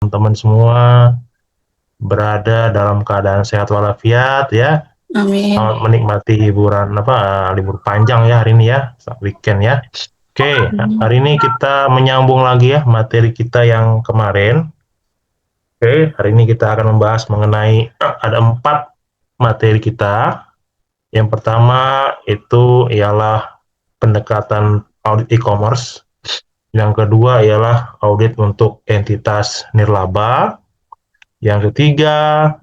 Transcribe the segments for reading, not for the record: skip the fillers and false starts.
teman-teman semua berada dalam keadaan sehat walafiat ya. Amin. Selamat menikmati hiburan libur panjang ya hari ini ya, weekend ya. Oke, hari ini kita menyambung lagi ya materi kita yang kemarin. Oke, hari ini kita akan membahas mengenai ada 4 materi kita. Yang pertama itu ialah pendekatan audit e-commerce. Yang kedua ialah audit untuk entitas nirlaba. Yang ketiga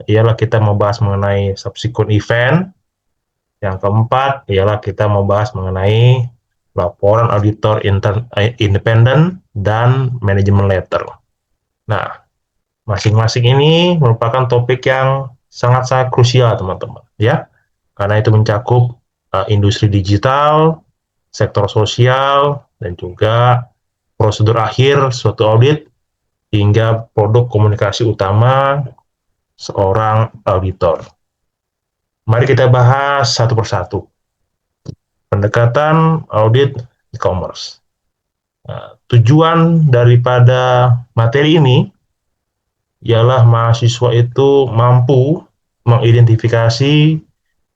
ialah kita membahas mengenai subsequent event. Yang keempat ialah kita membahas mengenai laporan auditor independen dan manajemen letter. Nah, masing-masing ini merupakan topik yang sangat-sangat krusial, teman-teman, ya. Karena itu mencakup industri digital, sektor sosial, dan juga prosedur akhir suatu audit hingga produk komunikasi utama seorang auditor. Mari kita bahas satu persatu. Pendekatan audit e-commerce. Nah, tujuan daripada materi ini ialah mahasiswa itu mampu mengidentifikasi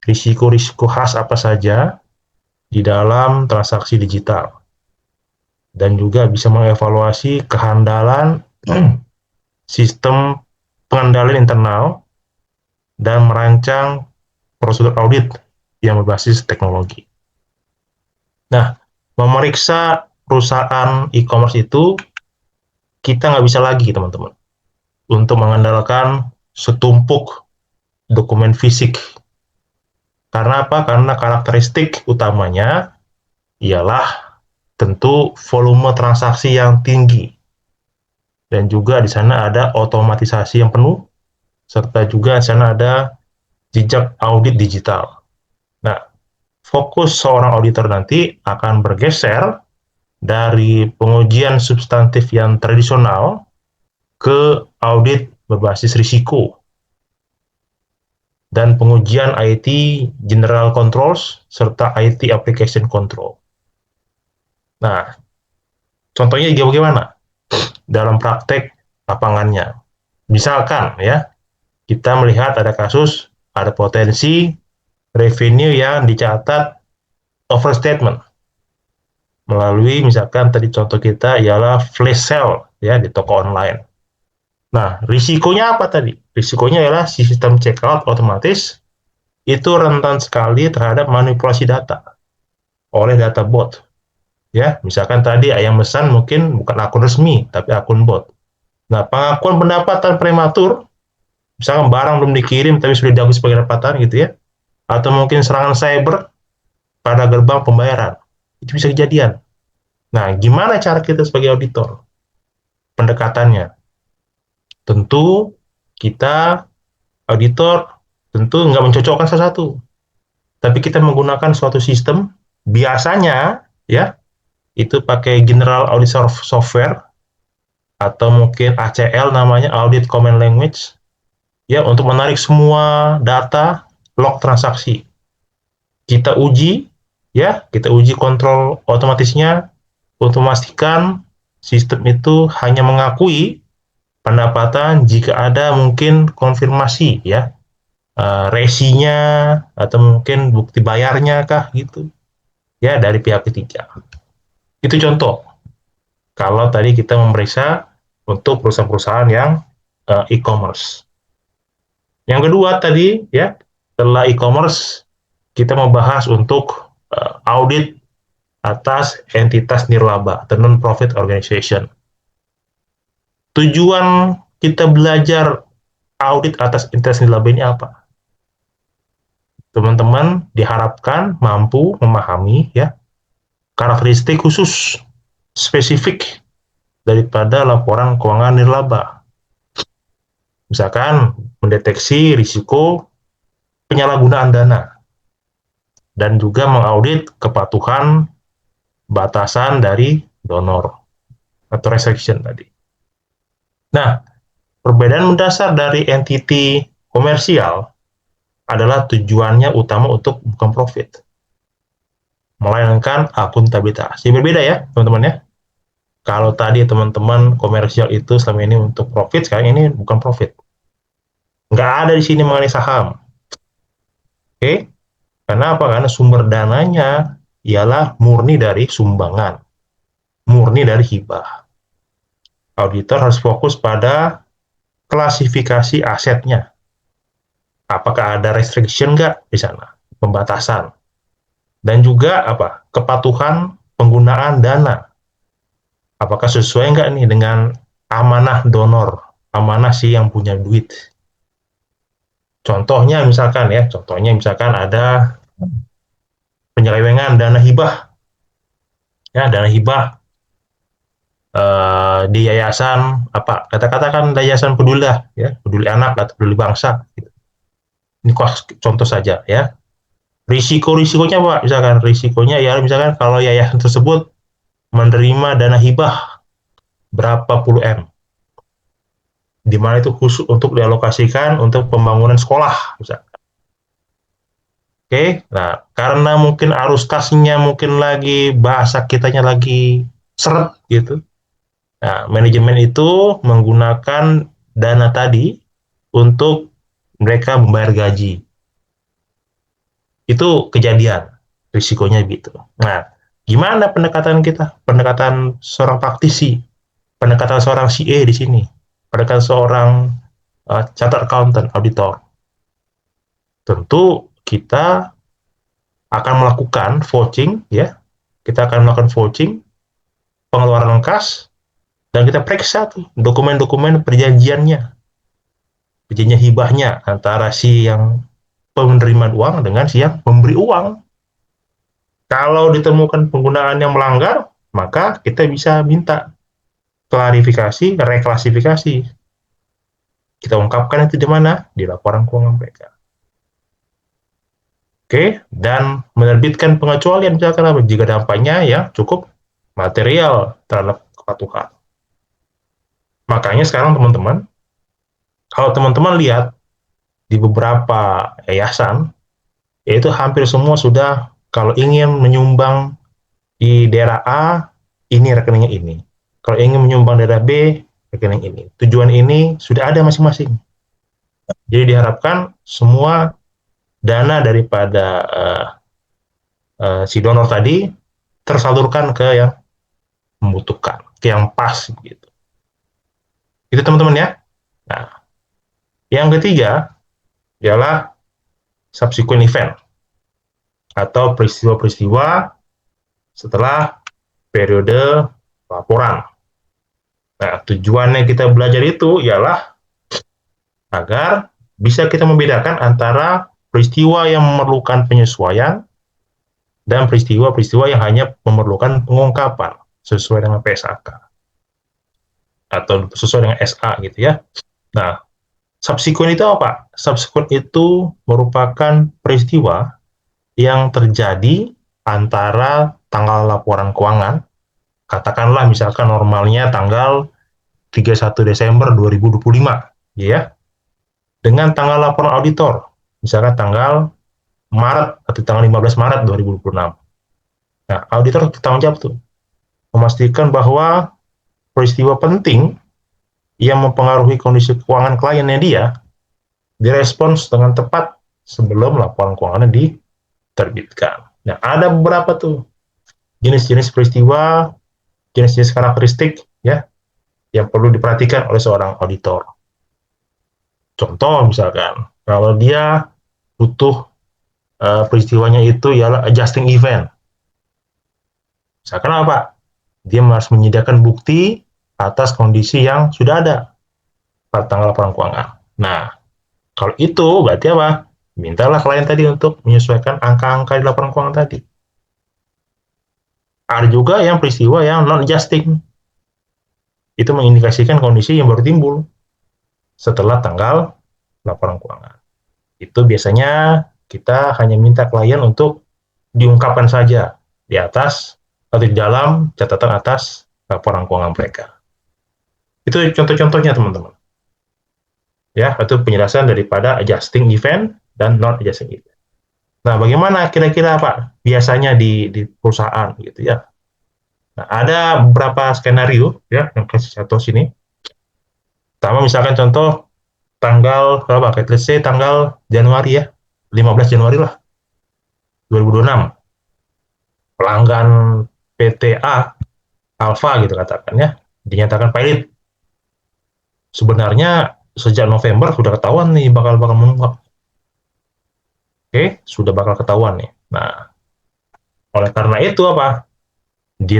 risiko-risiko khas apa saja di dalam transaksi digital dan juga bisa mengevaluasi kehandalan sistem pengendalian internal dan merancang prosedur audit yang berbasis teknologi. Nah, memeriksa perusahaan e-commerce itu kita nggak bisa lagi, teman-teman, untuk mengandalkan setumpuk dokumen fisik. Karena apa? Karena karakteristik utamanya ialah tentu volume transaksi yang tinggi. Dan juga di sana ada otomatisasi yang penuh, serta juga di sana ada jejak audit digital. Nah, fokus seorang auditor nanti akan bergeser dari pengujian substantif yang tradisional ke audit berbasis risiko dan pengujian IT General Controls serta IT Application Control. Nah, contohnya bagaimana dalam praktek lapangannya? Misalkan ya, kita melihat ada kasus, ada potensi revenue yang dicatat overstatement melalui misalkan tadi contoh kita ialah flash sale ya di toko online. Nah, risikonya apa tadi? Risikonya adalah sistem checkout otomatis itu rentan sekali terhadap manipulasi data oleh data bot. Ya, misalkan tadi yang pesan mungkin bukan akun resmi, tapi akun bot. Nah, pengakuan pendapatan prematur, misalkan barang belum dikirim tapi sudah diakui sebagai pendapatan gitu ya, atau mungkin serangan cyber pada gerbang pembayaran. Itu bisa kejadian. Nah, gimana cara kita sebagai auditor? Pendekatannya. Tentu kita auditor tentu nggak mencocokkan salah satu, tapi kita menggunakan suatu sistem biasanya ya itu pakai General Audit Software atau mungkin ACL namanya Audit Common Language ya untuk menarik semua data log transaksi. Kita uji ya, kita uji kontrol otomatisnya untuk memastikan sistem itu hanya mengakui pendapatan jika ada mungkin konfirmasi ya resinya atau mungkin bukti bayarnya kah gitu ya dari pihak ketiga. Itu contoh kalau tadi kita memeriksa untuk perusahaan-perusahaan yang e-commerce. Yang kedua tadi ya setelah e-commerce kita membahas untuk audit atas entitas nirlaba atau non-profit organization. Tujuan kita belajar audit atas entitas nirlaba ini apa? Teman-teman diharapkan mampu memahami ya karakteristik khusus spesifik daripada laporan keuangan nirlaba. Misalkan mendeteksi risiko penyalahgunaan dana dan juga mengaudit kepatuhan batasan dari donor atau restriction tadi. Nah, perbedaan mendasar dari entity komersial adalah tujuannya utama untuk bukan profit, melainkan akuntabilitas. Ini berbeda ya, teman-teman ya. Kalau tadi teman-teman komersial itu selama ini untuk profit, sekarang ini bukan profit. Nggak ada di sini mengenai saham. Oke? Karena apa? Karena sumber dananya ialah murni dari sumbangan, murni dari hibah. Auditor harus fokus pada klasifikasi asetnya. Apakah ada restriction nggak di sana? Pembatasan. Dan juga apa? Kepatuhan penggunaan dana. Apakah sesuai nggak nih dengan amanah donor, amanah si yang punya duit. Contohnya misalkan ada penyelewengan dana hibah, ya dana hibah di yayasan apa kata-katakan yayasan peduli lah, ya peduli anak atau peduli bangsa. Gitu. Ini contoh saja ya. Risikonya apa? Misalkan risikonya ya misalkan kalau yayasan tersebut menerima dana hibah berapa puluh M, di mana itu khusus untuk dialokasikan untuk pembangunan sekolah, misalkan. Oke, nah karena mungkin arus kasnya mungkin lagi bahasa kitanya lagi seret gitu. Nah, manajemen itu menggunakan dana tadi untuk mereka membayar gaji. Itu kejadian, risikonya gitu. Nah, gimana pendekatan kita? Pendekatan seorang praktisi, pendekatan seorang CA di sini, pendekatan seorang chartered accountant, auditor. Tentu kita akan melakukan vouching, ya. Kita akan melakukan vouching, pengeluaran kas, dan kita periksa tuh dokumen-dokumen perjanjiannya, perjanjian hibahnya antara si yang penerima uang dengan si yang memberi uang. Kalau ditemukan penggunaan yang melanggar, maka kita bisa minta klarifikasi, reklasifikasi. Kita ungkapkan itu di mana? Di laporan keuangan mereka. Oke, dan menerbitkan pengecualian misalkan apa? Jika dampaknya ya cukup material terhadap kepatuhan. Makanya sekarang teman-teman, kalau teman-teman lihat di beberapa yayasan, yaitu hampir semua sudah kalau ingin menyumbang di daerah A, ini rekeningnya ini. Kalau ingin menyumbang daerah B, rekening ini. Tujuan ini sudah ada masing-masing. Jadi diharapkan semua dana daripada si donor tadi tersalurkan ke yang membutuhkan, ke yang pas gitu. Itu teman-teman ya. Nah, yang ketiga ialah subsequent event atau peristiwa-peristiwa setelah periode laporan. Nah, tujuannya kita belajar itu ialah agar bisa kita membedakan antara peristiwa yang memerlukan penyesuaian dan peristiwa-peristiwa yang hanya memerlukan pengungkapan sesuai dengan PSAK atau sesuai dengan SA gitu ya. Nah, subsequent itu apa? Subsequent itu merupakan peristiwa yang terjadi antara tanggal laporan keuangan, katakanlah misalkan normalnya tanggal 31 Desember 2025, ya, dengan tanggal laporan auditor, misalkan tanggal Maret atau tanggal 15 Maret 2026. Nah, auditor bertanggung jawab tuh, memastikan bahwa peristiwa penting yang mempengaruhi kondisi keuangan kliennya dia direspons dengan tepat sebelum laporan keuangannya diterbitkan. Nah, ada beberapa tuh jenis-jenis peristiwa, jenis-jenis karakteristik ya yang perlu diperhatikan oleh seorang auditor. Contoh misalkan, kalau dia butuh peristiwanya itu ialah adjusting event. Misalkan apa? Dia harus menyediakan bukti atas kondisi yang sudah ada pada tanggal laporan keuangan. Nah, kalau itu berarti apa? Mintalah klien tadi untuk menyesuaikan angka-angka di laporan keuangan tadi. Ada juga yang peristiwa yang non-adjusting. Itu mengindikasikan kondisi yang baru timbul setelah tanggal laporan keuangan. Itu biasanya kita hanya minta klien untuk diungkapkan saja di atas atau di dalam catatan atas laporan keuangan mereka. Itu contoh-contohnya teman-teman. Ya, itu penjelasan daripada adjusting event dan non adjusting event. Nah, bagaimana kira-kira Pak biasanya di perusahaan gitu ya? Nah, ada beberapa skenario ya yang kasih contoh sini. Pertama misalkan contoh tanggal berapa? Let's say tanggal Januari ya, 15 Januari lah, 2026. Pelanggan PTA Alfa gitu katakan ya, dinyatakan pilot. Sebenarnya sejak November sudah ketahuan nih bakal menunggak. Oke, sudah bakal ketahuan nih. Nah, oleh karena itu apa? Di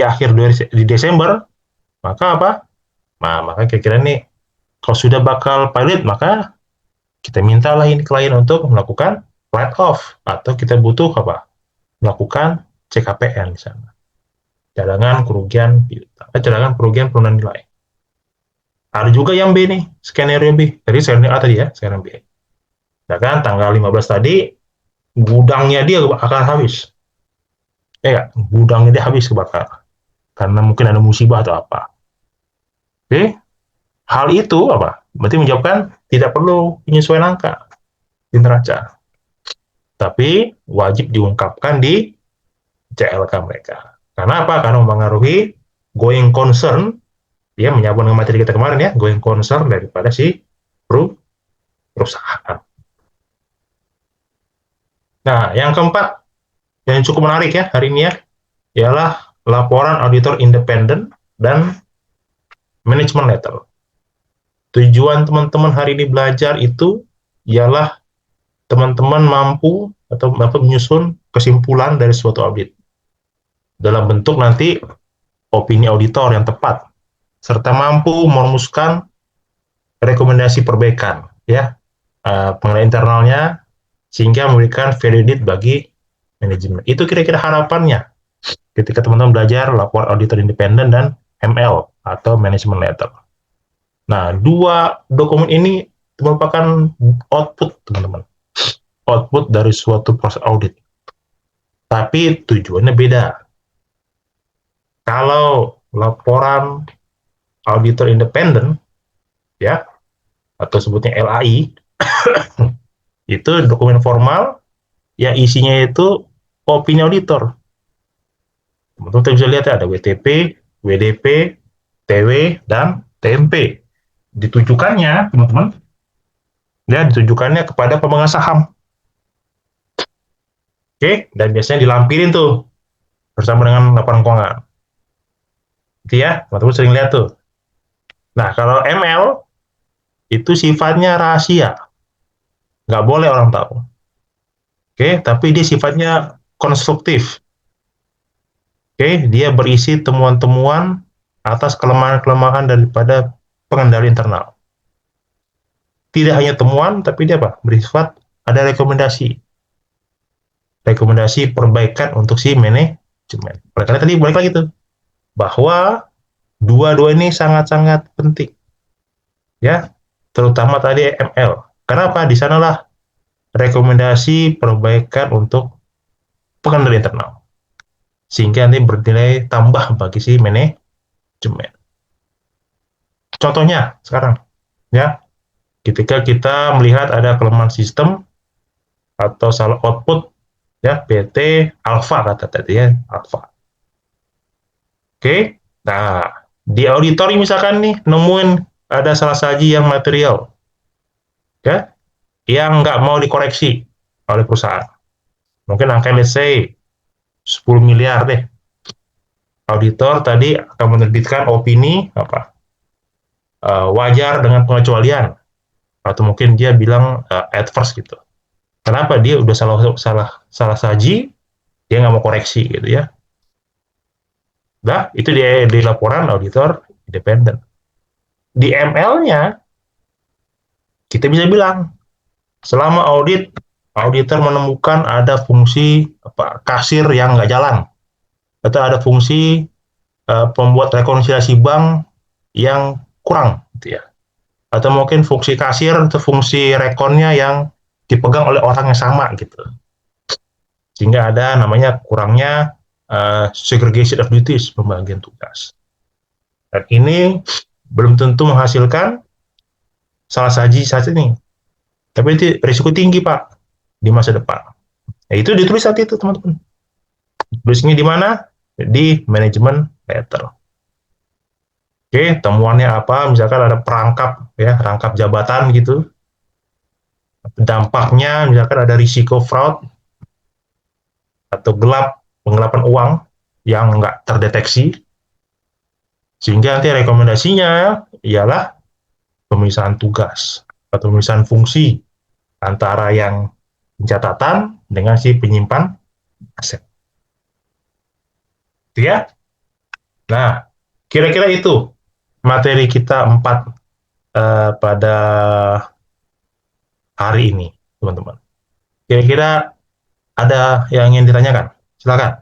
akhir di Desember, maka apa? Nah, maka kira-kira nih kalau sudah bakal pilot, maka kita mintalah ini klien untuk melakukan write off atau kita butuh apa? Melakukan CKPN di sana. Cadangan kerugian penurunan nilai. Ada juga yang B nih, skenario B. Tadi skenario A tadi ya, skenario B. Nah kan tanggal 15 tadi gudangnya dia akan habis. Ya, gudangnya dia habis kebakar karena mungkin ada musibah atau apa. Oke, hal itu apa? Berarti menjawabkan tidak perlu penyesuaian angka di neraca, tapi wajib diungkapkan di CLK mereka. Karena apa? Karena mempengaruhi going concern, dia menyambung dengan materi kita kemarin ya, going concern daripada si perusahaan. Nah, yang keempat, yang cukup menarik ya hari ini ya, ialah laporan auditor independen dan manajemen letter. Tujuan teman-teman hari ini belajar itu ialah teman-teman mampu atau dapat menyusun kesimpulan dari suatu audit dalam bentuk nanti opini auditor yang tepat serta mampu merumuskan rekomendasi perbaikan ya pengelolaan internalnya sehingga memberikan value added bagi manajemen. Itu kira-kira harapannya ketika teman-teman belajar lapor auditor independen dan ML atau management letter. Nah, dua dokumen ini merupakan output teman-teman. Output dari suatu proses audit. Tapi tujuannya beda. Kalau laporan auditor independen ya atau sebutnya LAI itu dokumen formal yang isinya itu opini auditor. Teman-teman bisa lihat ya ada WTP, WDP, TW, dan TMP. Ditujukannya, teman-teman, ya ditujukannya kepada pemegang saham. Oke, dan biasanya dilampirin tuh bersama dengan laporan keuangan. Itu ya, teman-teman sering lihat tuh. Nah, kalau ML itu sifatnya rahasia, nggak boleh orang tahu. Oke, tapi dia sifatnya konstruktif. Oke, dia berisi temuan-temuan atas kelemahan-kelemahan daripada pengendali internal. Tidak hanya temuan, tapi dia apa? Bersifat ada rekomendasi. Rekomendasi perbaikan untuk si manajemen. Karena tadi balik lagi tuh, bahwa dua-dua ini sangat-sangat penting. Ya, terutama tadi ML. Kenapa? Di sanalah rekomendasi perbaikan untuk pengendali internal. Sehingga nanti bernilai tambah bagi si manajemen. Contohnya sekarang, ya, ketika kita melihat ada kelemahan sistem atau salah output, ya, PT alfa kata tadi ya, alfa. Oke, nah di auditor misalkan nih nemuin ada salah saji yang material, ya, yang nggak mau dikoreksi oleh perusahaan. Mungkin angka let's say 10 miliar deh. Auditor tadi akan menerbitkan opini apa wajar dengan pengecualian atau mungkin dia bilang adverse gitu. Kenapa dia udah salah saji, dia nggak mau koreksi gitu ya. Nah, itu di laporan auditor independen. Di ML-nya kita bisa bilang selama audit auditor menemukan ada fungsi apa kasir yang nggak jalan atau ada fungsi pembuat rekonsiliasi bank yang kurang gitu ya atau mungkin fungsi kasir atau fungsi rekonnya yang dipegang oleh orang yang sama gitu sehingga ada namanya kurangnya segregation of duties pembagian tugas dan ini belum tentu menghasilkan salah saji saat ini tapi itu risiko tinggi pak di masa depan. Nah, itu ditulis saat itu teman-teman. Tulisnya di mana? di manajemen letter. Oke, temuannya apa? Misalkan ada perangkap ya, rangkap jabatan gitu. Dampaknya misalkan ada risiko fraud atau penggelapan uang yang nggak terdeteksi, sehingga nanti rekomendasinya ialah pemisahan tugas atau pemisahan fungsi antara yang pencatatan dengan si penyimpan aset. Gitu ya. Nah, kira-kira itu materi kita empat pada hari ini, teman-teman. Kira-kira ada yang ingin ditanyakan? Silakan.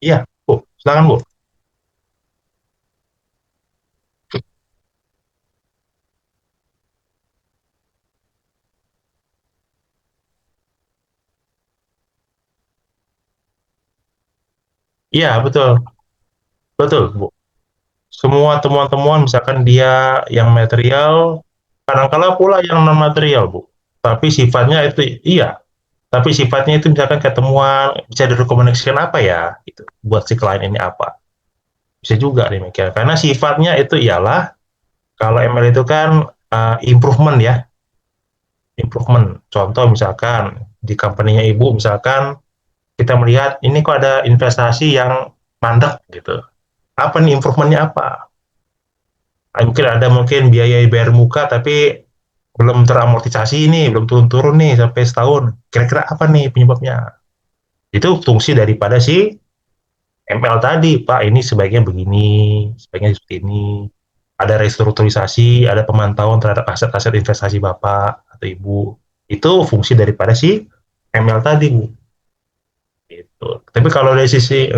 Iya, Bu. Silakan, Bu. Iya, betul. Betul, Bu. Semua temuan-temuan misalkan dia yang material, kadang-kala pula yang non material, Bu. Tapi sifatnya itu iya, tapi sifatnya itu misalkan ketemuan bisa direkomendasikan apa ya gitu buat si klien ini apa. Bisa juga demikian. Karena sifatnya itu ialah kalau ML itu kan improvement ya, improvement. Contoh misalkan di company-nya Ibu misalkan kita melihat ini kok ada investasi yang mandek gitu. Apa nih improvementnya apa? Mungkin ada mungkin biaya bayar muka tapi belum teramortisasi nih, belum turun-turun nih sampai setahun. Kira-kira apa nih penyebabnya? Itu fungsi daripada si ML tadi, Pak. Ini sebaiknya begini, sebaiknya seperti ini. Ada restrukturisasi, ada pemantauan terhadap aset-aset investasi Bapak atau Ibu. Itu fungsi daripada si ML tadi, Bu. Gitu. Tapi kalau dari sisi,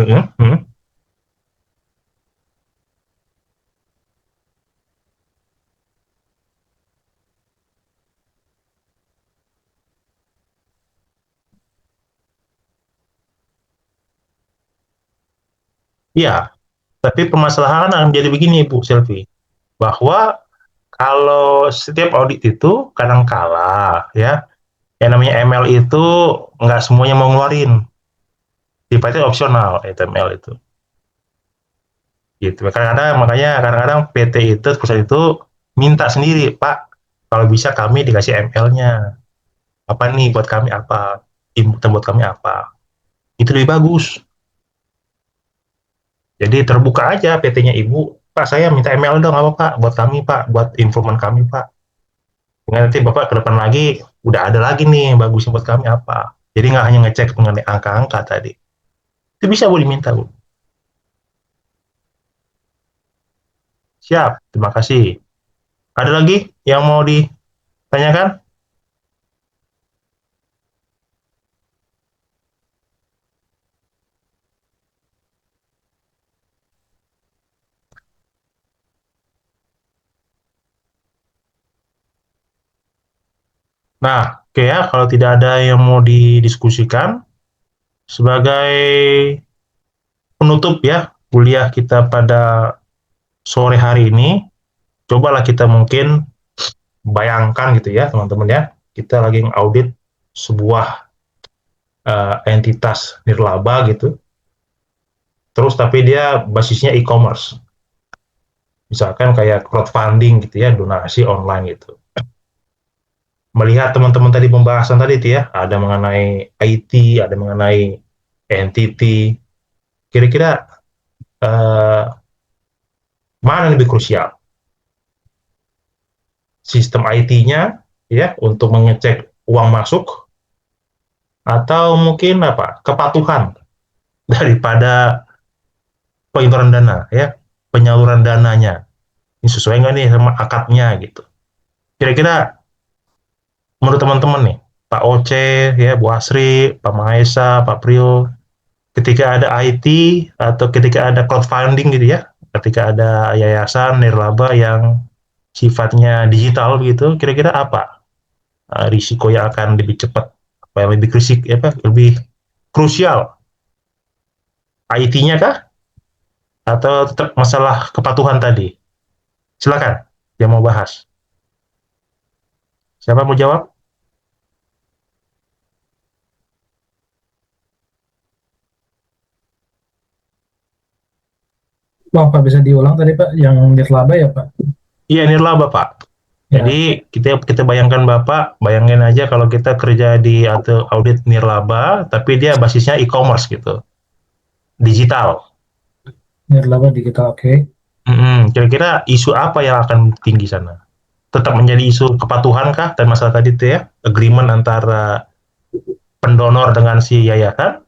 ya, tapi permasalahan akan jadi begini, Bu Selvi, bahwa kalau setiap audit itu kadang kala ya, yang namanya ML itu nggak semuanya mau ngeluarin, sifatnya opsional HTML itu. Gitu. Kadang-kadang makanya kadang-kadang PT itu perusahaan itu minta sendiri, Pak, kalau bisa kami dikasih ML-nya. Apa nih buat kami apa? Input buat kami apa? Itu lebih bagus. Jadi terbuka aja PT-nya Ibu, Pak saya minta ML dong apa Pak? Buat kami Pak, buat informan kami Pak. Nanti Bapak ke depan lagi, udah ada lagi nih yang bagusnya buat kami apa. Jadi nggak hanya ngecek mengenai angka-angka tadi. Itu bisa Bu diminta Bu. Siap, terima kasih. Ada lagi yang mau ditanyakan? Nah, oke ya, kalau tidak ada yang mau didiskusikan, sebagai penutup ya kuliah kita pada sore hari ini, cobalah kita mungkin bayangkan gitu ya teman-teman ya, kita lagi audit sebuah entitas nirlaba gitu, terus tapi dia basisnya e-commerce, misalkan kayak crowdfunding gitu ya, donasi online gitu. Melihat teman-teman tadi pembahasan tadi itu ya, ada mengenai IT, ada mengenai entity, kira-kira uh, mana yang lebih krusial? Sistem IT-nya ya untuk mengecek uang masuk, atau mungkin apa kepatuhan daripada penyaluran dana ya, penyaluran dananya ini sesuai nggak nih sama akadnya gitu. Kira-kira menurut teman-teman nih, Pak Oce ya, Bu Asri, Pak Mahesa, Pak Priyo, ketika ada IT atau ketika ada crowdfunding gitu ya, ketika ada yayasan nirlaba yang sifatnya digital gitu, kira-kira apa risiko yang akan lebih cepat, apa yang lebih krisik, apa lebih krusial, IT-nya kah atau tetap masalah kepatuhan tadi? Silakan yang mau bahas. Siapa mau jawab? Wah, Pak, bisa diulang tadi, Pak, yang nirlaba ya, Pak? Iya, nirlaba, Pak. Ya, Jadi kita kita bayangkan Bapak, bayangin aja kalau kita kerja di atau audit nirlaba, tapi dia basisnya e-commerce gitu, digital. nirlaba digital, oke. Kira-kira isu apa yang akan tinggi sana? Tetap menjadi isu kepatuhan kah dan masalah tadi itu ya, agreement antara pendonor dengan si yayasan,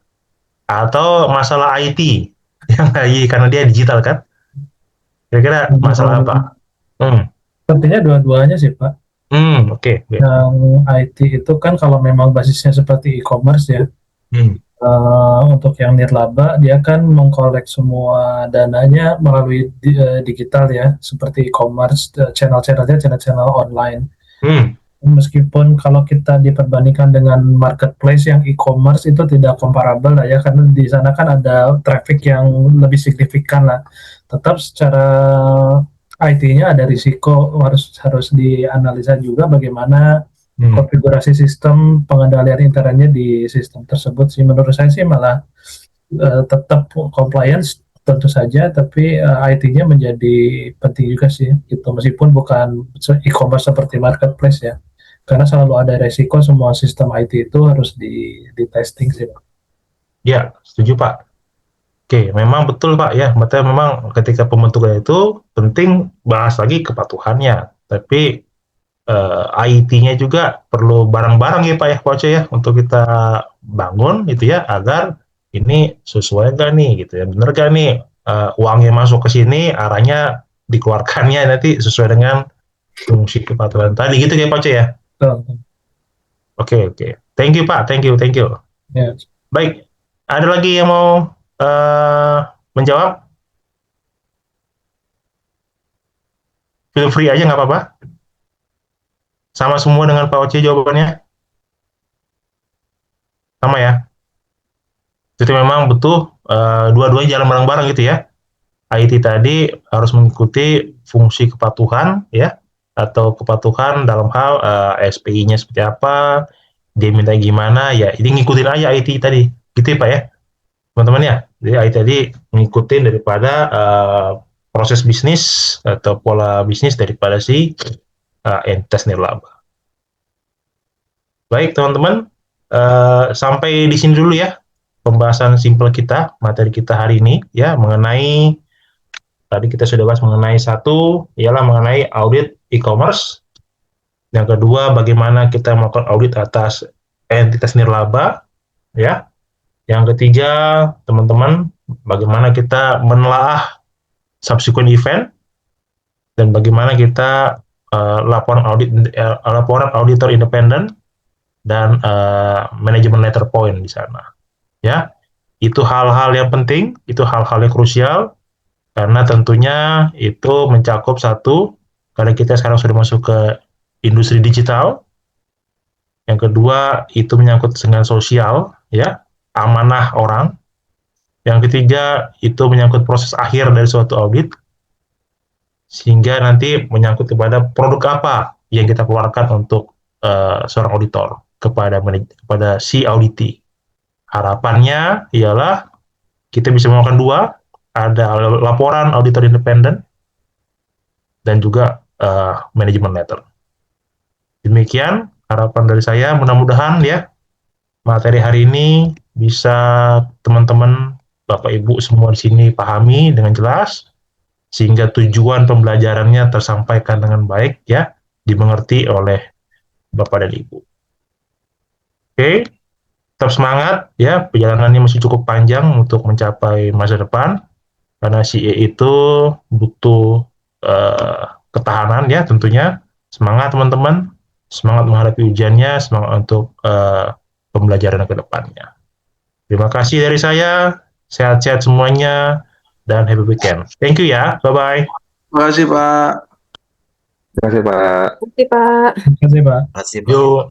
atau masalah IT yang lagi karena dia digital kan? Kira-kira masalah apa? Hmm, Sepertinya dua-duanya sih, Pak. oke. Okay. Yang IT itu kan kalau memang basisnya seperti e-commerce ya, Hmm, untuk yang nirlaba dia kan mengkolek semua dananya melalui digital ya, seperti e-commerce, channel-channelnya channel-channel online. hmm, Meskipun kalau kita diperbandingkan dengan marketplace yang e-commerce itu tidak comparable lah ya, karena di sana kan ada traffic yang lebih signifikan lah. Tetap secara IT-nya ada risiko, harus harus dianalisa juga bagaimana hmm. konfigurasi sistem pengendalian internetnya di sistem tersebut sih. Menurut saya sih malah tetap compliance tentu saja, tapi IT-nya menjadi penting juga sih, gitu. Meskipun bukan e-commerce seperti marketplace ya, karena selalu ada resiko semua sistem IT itu harus di testing sih. Ya, setuju Pak. Oke, memang betul Pak ya. Berarti memang ketika pembentukan itu penting bahas lagi kepatuhannya. Tapi IT-nya juga perlu barang-barang ya Pak ya, Pak Oce ya, untuk kita bangun gitu ya, agar ini sesuai nggak nih gitu ya, bener nggak nih uangnya masuk ke sini, arahnya dikeluarkannya nanti sesuai dengan fungsi kepatuhan tadi gitu ya Pak Oce ya. Betul. Oke, oke. Thank you Pak, thank you, thank you. Ya, Baik, ada lagi yang mau menjawab? Feel free aja nggak apa-apa. Sama semua dengan Pak Oce jawabannya? Sama ya? Jadi memang butuh dua-duanya jalan bareng-bareng gitu ya. IT tadi harus mengikuti fungsi kepatuhan ya, atau kepatuhan dalam hal SPI-nya seperti apa, dia minta gimana ya, ini ngikutin aja IT tadi. Gitu ya Pak ya, teman-teman ya. Jadi IT tadi ngikutin daripada proses bisnis atau pola bisnis daripada si entitas nirlaba. Baik teman-teman, sampai di sini dulu ya pembahasan simpel kita, materi kita hari ini ya, mengenai tadi kita sudah bahas mengenai satu ialah mengenai audit e-commerce. Yang kedua bagaimana kita melakukan audit atas entitas nirlaba ya. Yang ketiga teman-teman bagaimana kita menelaah subsequent event dan bagaimana kita laporan auditor independen dan manajemen letter point di sana ya. Itu hal-hal yang penting, itu hal-hal yang krusial karena tentunya itu mencakup satu, karena kita sekarang sudah masuk ke industri digital. Yang kedua, itu menyangkut dengan sosial, ya, amanah orang. Yang ketiga, itu menyangkut proses akhir dari suatu audit, sehingga nanti menyangkut kepada produk apa yang kita keluarkan untuk seorang auditor kepada si auditi. Harapannya ialah kita bisa melakukan dua, ada laporan auditor independen dan juga manajemen letter. Demikian harapan dari saya, mudah-mudahan ya materi hari ini bisa teman-teman, Bapak Ibu semua di sini pahami dengan jelas sehingga tujuan pembelajarannya tersampaikan dengan baik ya, dimengerti oleh Bapak dan Ibu. Oke, tetap semangat ya, perjalanannya masih cukup panjang untuk mencapai masa depan karena CA itu butuh ketahanan ya tentunya. Semangat teman-teman, semangat menghadapi ujiannya, semangat untuk pembelajaran ke depannya. Terima kasih dari saya, sehat-sehat semuanya, dan happy weekend. Thank you ya, bye-bye. Terima kasih Pak. Terima kasih, Pak. Oke, Pak. terima kasih Pak. Terima kasih Pak. Yuk.